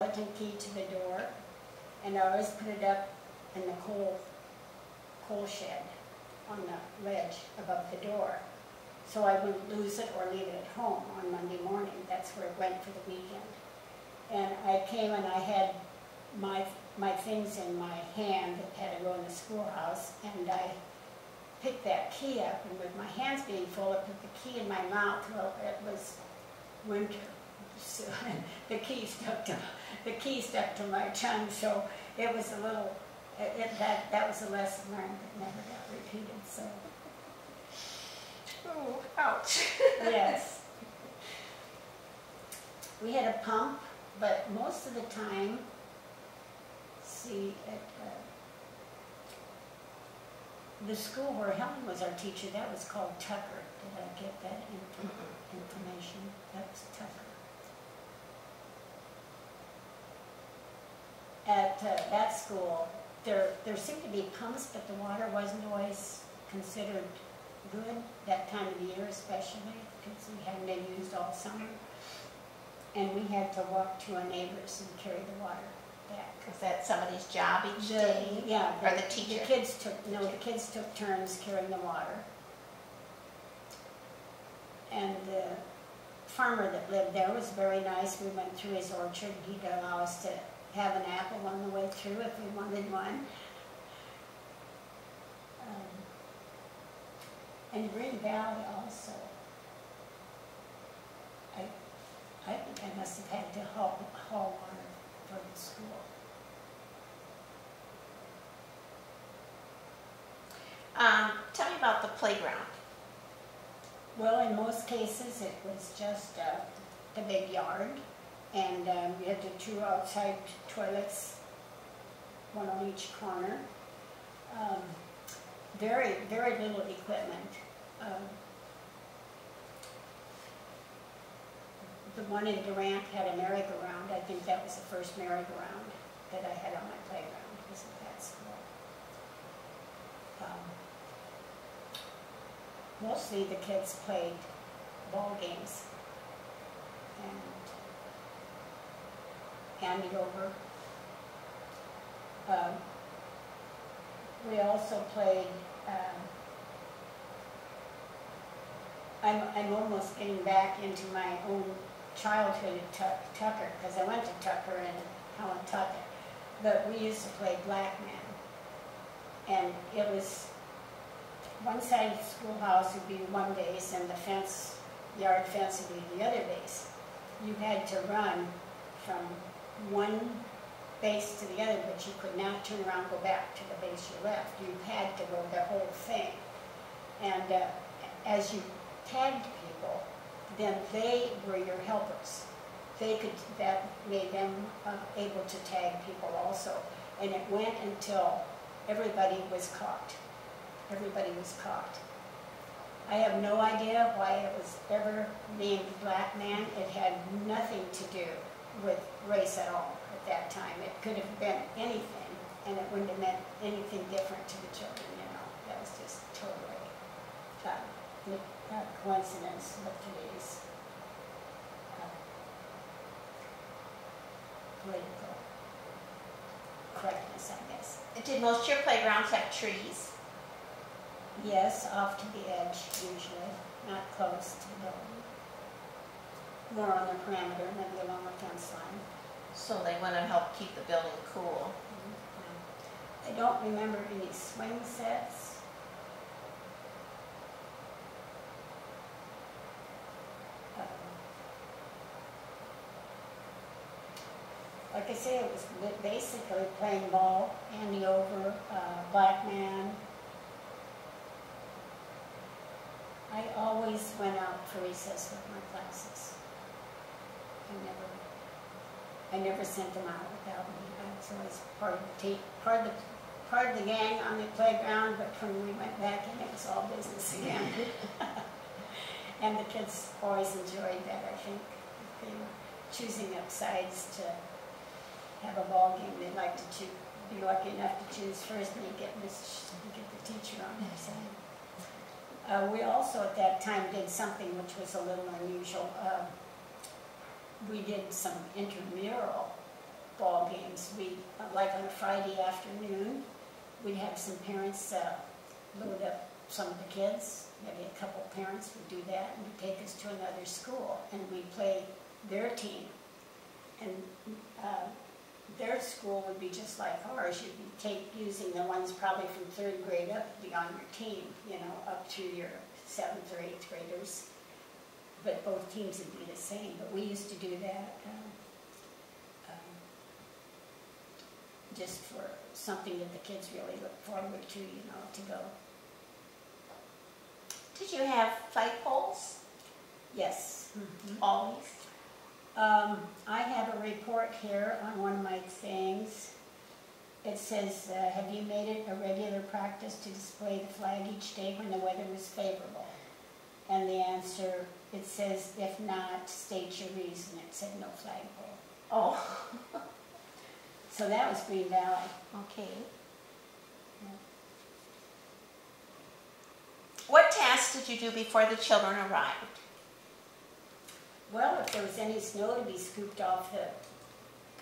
skeleton key to the door, and I always put it up in the coal shed on the ledge above the door, so I wouldn't lose it or leave it at home on Monday morning. That's where it went for the weekend. And I came and I had my things in my hand that had to go in the schoolhouse, and I picked that key up, and with my hands being full, I put the key in my mouth. Well, it was winter, so the key stuck to my tongue. So it was a little. That was a lesson learned that never got repeated. So. Oh, ouch! Yes. We had a pump, but most of the time, at the school where Helen was our teacher, that was called Tucker. Did I get that information? That was Tucker. At that school, there seemed to be pumps, but the water wasn't always considered good that time of the year, especially because we hadn't been used all summer. And we had to walk to our neighbors and carry the water back. Was that somebody's job each day? Yeah. Or the teacher? The kids took turns carrying the water. And the farmer that lived there was very nice. We went through his orchard. He'd allow us to have an apple on the way through if we wanted one. And Green Valley also. I think I must have had to haul water for the school. Tell me about the playground. Well, in most cases, it was just the big yard, and you had the two outside toilets, one on each corner. Very, very little equipment. The one in Durant had a merry-go-round. I think that was the first merry-go-round that I had on my playground, was at that school. Mostly the kids played ball games and handed over. We also played, I'm almost getting back into my own childhood at Tucker, because I went to Tucker and Helen taught it. But we used to play Black Man. And it was one side of the schoolhouse would be one base, and the yard fence would be the other base. You had to run from one base to the other, but you could not turn around and go back to the base you left. You had to go the whole thing. And as you tagged people, then they were your helpers. That made them able to tag people also. And it went until everybody was caught. Everybody was caught. I have no idea why it was ever named Black Man. It had nothing to do with race at all at that time. It could have been anything, and it wouldn't have meant anything different to the children, you know. That was just totally coincidence of today's political correctness, I guess. Did most of your playgrounds have trees? Yes, off to the edge, usually, not close to the building. More on the perimeter, maybe along the fence line. So they want to help keep the building cool. I don't remember any swing sets. Like I say, it was basically playing ball, handy over, Black Man. I always went out for recess with my classes. I never sent them out without me. I was always part of the gang on the playground, but when we went back in, it was all business again. And the kids always enjoyed that, I think. If they were choosing up sides to have a ball game, they'd like to be lucky enough to choose first, and you get the teacher on their side. We also at that time did something which was a little unusual. We did some intramural was like on a Friday afternoon, we'd have some parents load up some of the kids. Maybe a couple parents would do that and would take us to another school, and we'd play their team. And their school would be just like ours. You'd be using the ones probably from 3rd grade up to be on your team, up to your 7th or 8th graders. But both teams would be the same. But we used to do that just for something that the kids really look forward to, to go. Did you have flagpoles? Yes. Always? I have a report here on one of my things. It says, have you made it a regular practice to display the flag each day when the weather was favorable? And the answer, it says, if not, state your reason. It said no flagpole. Oh. So that was Green Valley. Okay. Yeah. What tasks did you do before the children arrived? Well, if there was any snow to be scooped off the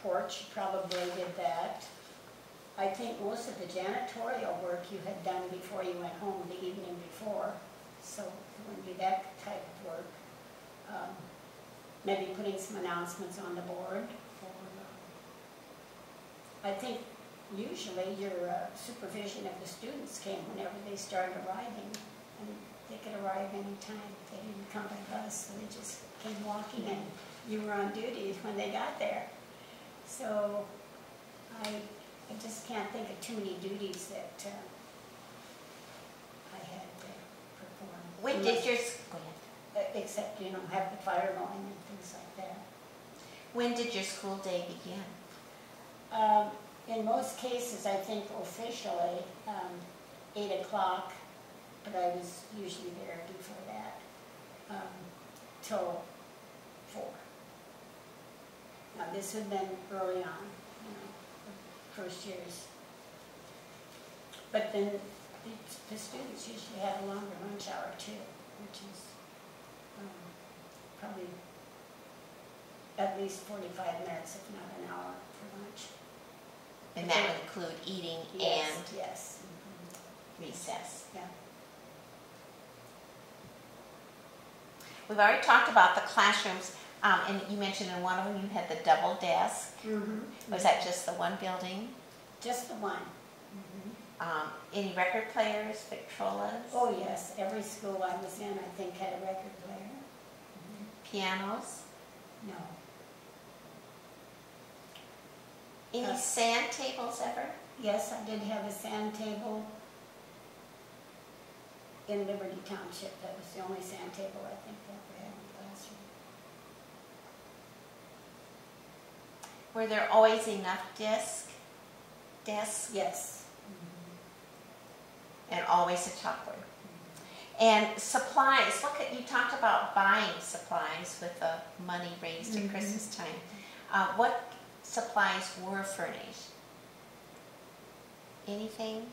porch, you probably did that. I think most of the janitorial work you had done before you went home the evening before, so it wouldn't be that type of work. Maybe putting some announcements on the board. I think usually your supervision of the students came whenever they started arriving, and they could arrive anytime. They didn't come by bus, so they just came walking, and you were on duty when they got there. So I just can't think of too many duties that I had to perform. When did your... Go ahead. Except, have the fire going and things like that. When did your school day begin? In most cases, I think officially 8 o'clock, but I was usually there before that, till 4. Now this would have been early on, the first years. But then the students usually have a longer lunch hour too, which is probably at least 45 minutes, if not an hour for lunch. And that would include eating and yes. Recess. Yeah. We've already talked about the classrooms, and you mentioned in one of them you had the double desk. Was that just the one building? Just the one. Any record players, Victrolas? Oh yes, every school I was in I think had a record player. Pianos? No. Any sand tables ever? Yes, I did have a sand table in Liberty Township. That was the only sand table I think that we had in the classroom. Were there always enough desks? Yes. And always a chalkboard. And supplies, you talked about buying supplies with the money raised at Christmas time. What supplies were furnished? Anything?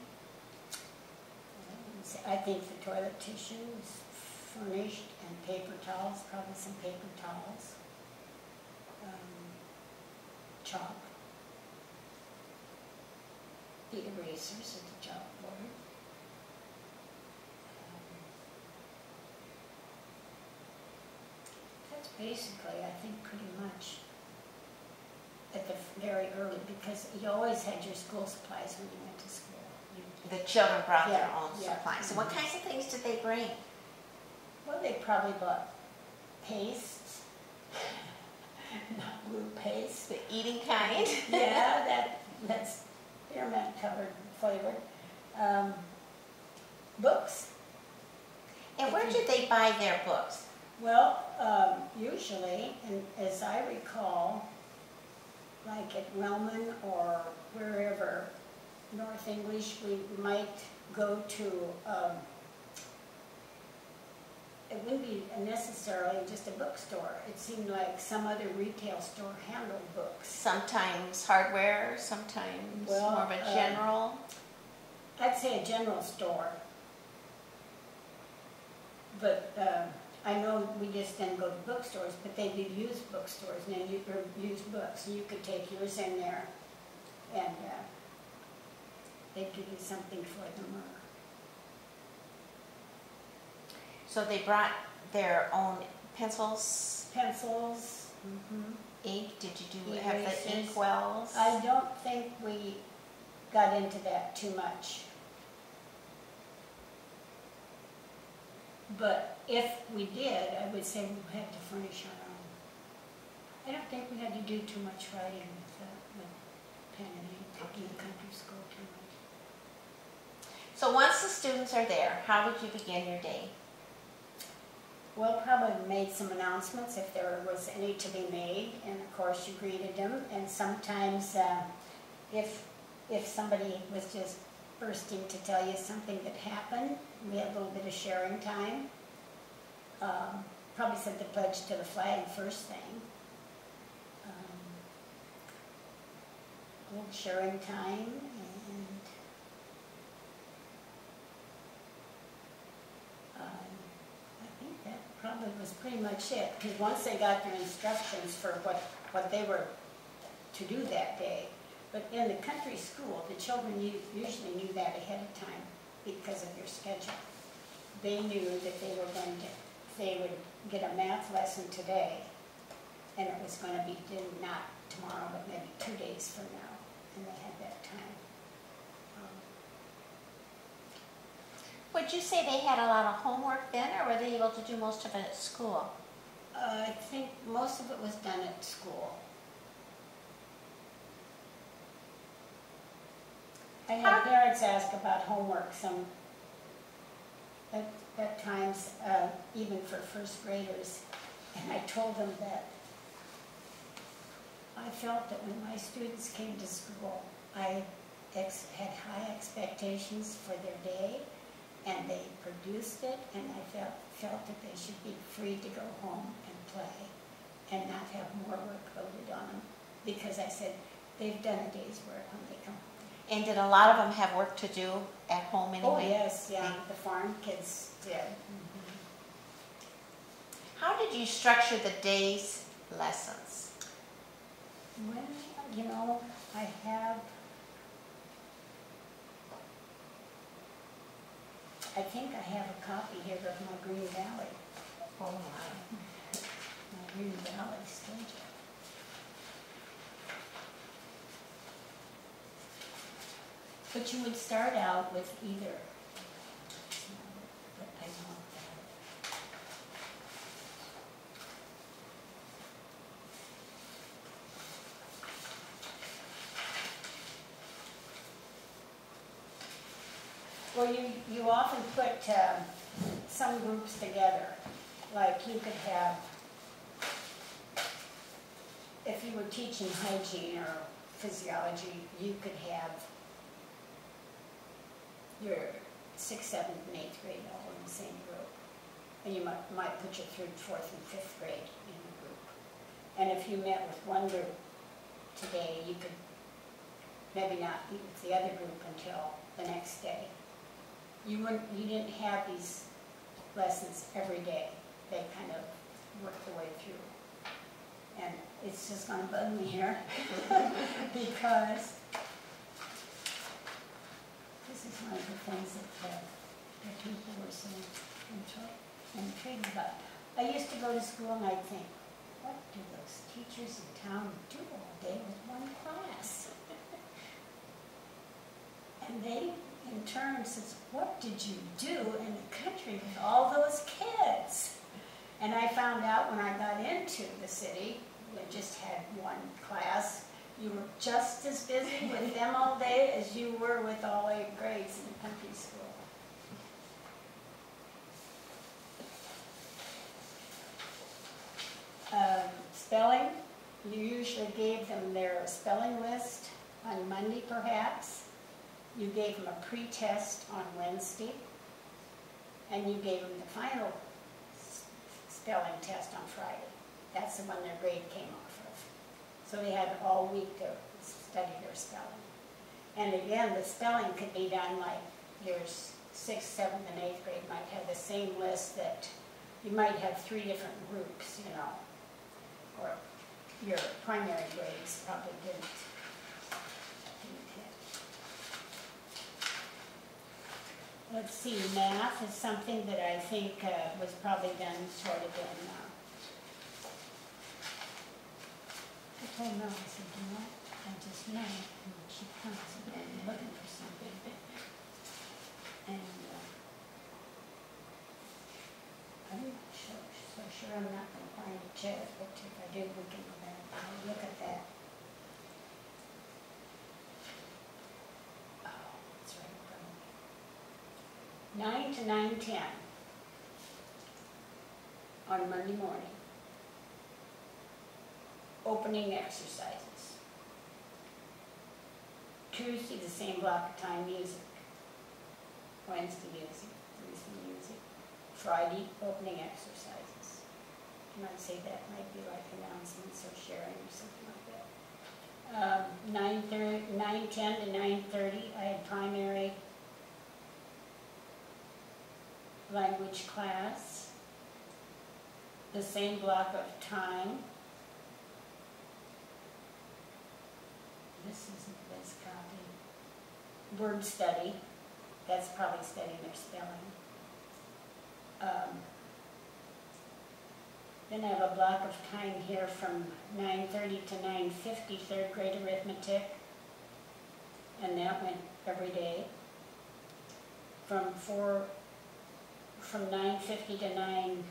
I think the toilet tissue was furnished, and paper towels, probably some paper towels. Chalk. The erasers at the chalkboard. That's basically, I think, pretty much at the very early, because you always had your school supplies when you went to school. The children brought their Yeah, own yeah. supplies. So what kinds of things did they bring? Well, they probably bought paste, not blue paste. The eating kind? Yeah, that's spearmint covered flavored. Books. And where did they buy their books? Well, usually, and as I recall, like at Wellman or wherever, North English, we might go to, it wouldn't be necessarily just a bookstore. It seemed like some other retail store handled books. Sometimes hardware, sometimes Well, more of a general. I'd say a general store. But I know we just didn't go to bookstores, but they did used bookstores, and then used books, and you could take yours in there and they'd give you something for the mark. So they brought their own pencils, Pencils, ink. Did you have the erasers. ink wells? I don't think we got into that too much. But if we did, I would say we had to furnish our own. I don't think we had to do too much writing with pen and ink in the country school too much. So once the students are there, how did you begin your day? Well, probably made some announcements if there was any to be made, and of course you greeted them. And sometimes if somebody was just bursting to tell you something that happened, we had a little bit of sharing time. Probably said the pledge to the flag first thing. A little sharing time, and I think that probably was pretty much it. Because once they got their instructions for what they were to do that day, but in the country school, the children usually knew that ahead of time because of their schedule. They knew that they would get a math lesson today, and it was going to be due not tomorrow, but maybe 2 days from now, and they had that time. Would you say they had a lot of homework then, or were they able to do most of it at school? I think most of it was done at school. I had parents ask about homework some at times, even for first graders, and I told them that I felt that when my students came to school, I had high expectations for their day, and they produced it, and I felt that they should be free to go home and play and not have more work loaded on them, because I said they've done a day's work when they come home. And did a lot of them have work to do at home anyway? Oh yes, yeah, the farm kids did. How did you structure the day's lessons? Well, you know, I think I have a copy here of my Green Valley. Oh my. My Green Valley schedule. But you would start out with either, but I know that. Well, you often put some groups together. Like you could have, if you were teaching hygiene or physiology, you could have your 6th, 7th, and 8th grade all in the same group. And you might put your 3rd, 4th, and 5th grade in the group. And if you met with one group today, you could maybe not meet with the other group until the next day. You didn't have these lessons every day. They kind of worked their way through. And it's just going to bug me here because this is one of the things that people were so intrigued about. I used to go to school and I'd think, what do those teachers in town do all day with one class? And they, in turn, says, what did you do in the country with all those kids? And I found out when I got into the city, we just had one class. You were just as busy with them all day as you were with all 8 grades in the country school. Spelling, you usually gave them their spelling list on Monday perhaps. You gave them a pre-test on Wednesday, and you gave them the final spelling test on Friday. That's the one their grade came off of. So they had all week to study their spelling. And again, the spelling could be done like your 6th, 7th, and 8th grade might have the same list that you might have 3 different groups, you know, or your primary grades probably didn't. let's see, math is something that I think was probably done sort of in, I told Mel, I said, you know, I just know when she comes, I'm looking for something. And I'm not so sure I'm not going to find a chair, but if I do, we can go back and look at that. Oh, it's right in front of me. 9 to 9:10 on Monday morning. Opening exercises. Tuesday, the same block of time, music. Wednesday, music. Thursday, music. Friday, opening exercises. You might say that might be like announcements or sharing or something like that. 9:10 to 9:30, I had primary language class. The same block of time. This isn't this copy. Word study. That's probably studying their spelling. Then I have a block of time here from 9:30 to 9:50, third grade arithmetic. And that went every day. From 9:50 to 9.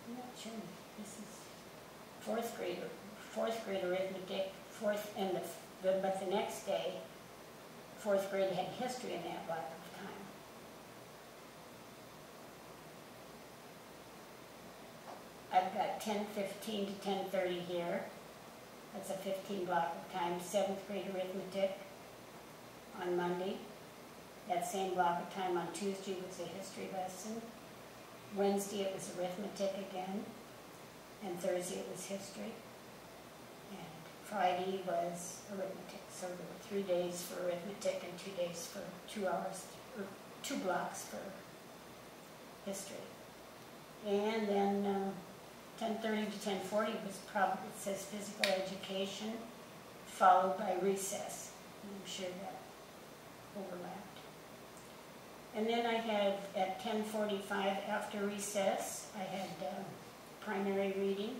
I'm not sure. This is fourth grade arithmetic. But the next day, fourth grade had history in that block of time. I've got 10:15 to 10:30 here. That's a 15 block of time. Seventh grade arithmetic on Monday. That same block of time on Tuesday was a history lesson. Wednesday it was arithmetic again. And Thursday it was history. And Friday was arithmetic. So there were 3 days for arithmetic and 2 days for 2 hours, or 2 blocks for history. And then 10:30 to 10:40 was probably, it says physical education, followed by recess. And I'm sure that overlapped. And then I had at 10:45 after recess, I had primary reading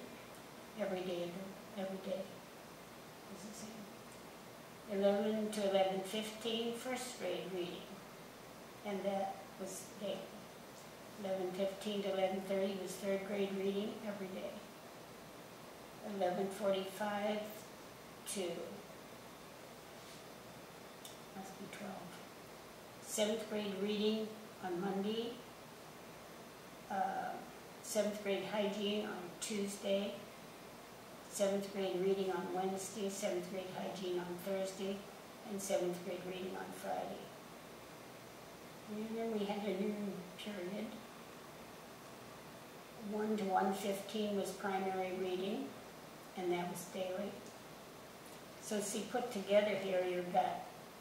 every day. Was the same. 11 to 11:15 first grade reading, and that was daily. 11:15 to 11:30 was third grade reading every day. 11:45 to must be 12. Seventh grade reading on Monday, 7th grade hygiene on Tuesday, 7th grade reading on Wednesday, 7th grade hygiene on Thursday, and 7th grade reading on Friday. And then we had a noon period. 1 to 1:15 was primary reading, and that was daily. So see, put together here,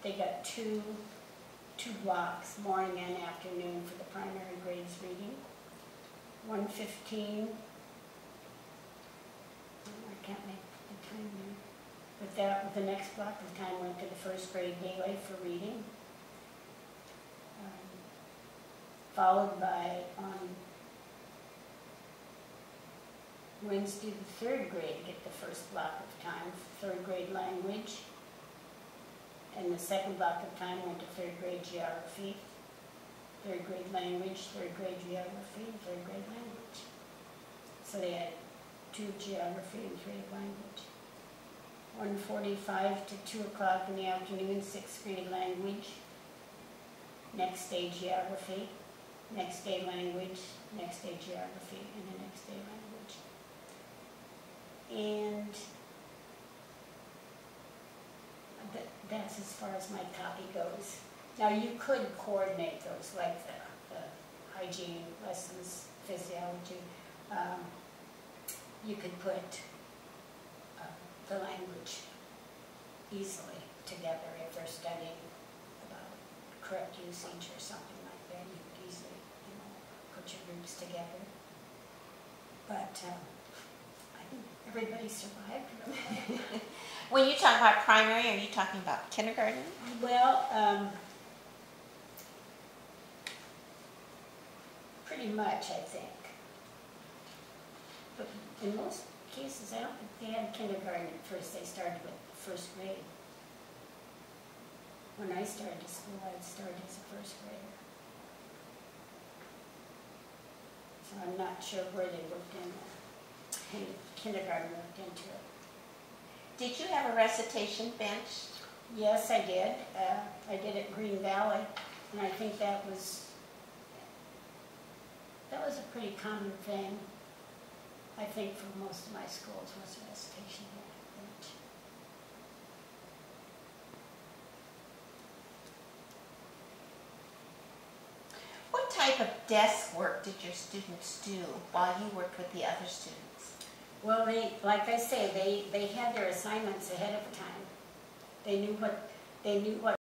they got two blocks, morning and afternoon, for the primary grades reading. 1:15, I can't make the time there, but the next block of time went to the first grade daily for reading, followed by on Wednesday the third grade get the first block of time, third grade language. And the second block of time went to third grade geography, third grade language, third grade geography, and third grade language. So they had 2 geography and 3 language. 1:45 to 2 o'clock in the afternoon, 6th grade language. Next day geography, next day language, next day geography, and the next day language. And that's as far as my copy goes. Now you could coordinate those, like the hygiene lessons, physiology. You could put the language easily together if they're studying about correct usage or something like that. You could easily, put your groups together. But I everybody survived. When you talk about primary, are you talking about kindergarten? Well, pretty much, I think. But in most cases, I don't think they had kindergarten at first. They started with first grade. When I started school, I started as a first grader. So I'm not sure where they worked in kindergarten worked into it. Did you have a recitation bench? Yes, I did. I did at Green Valley, and I think that was a pretty common thing. I think for most of my schools was a recitation bench. What type of desk work did your students do while you worked with the other students? Well, like I say, they had their assignments ahead of time. They knew what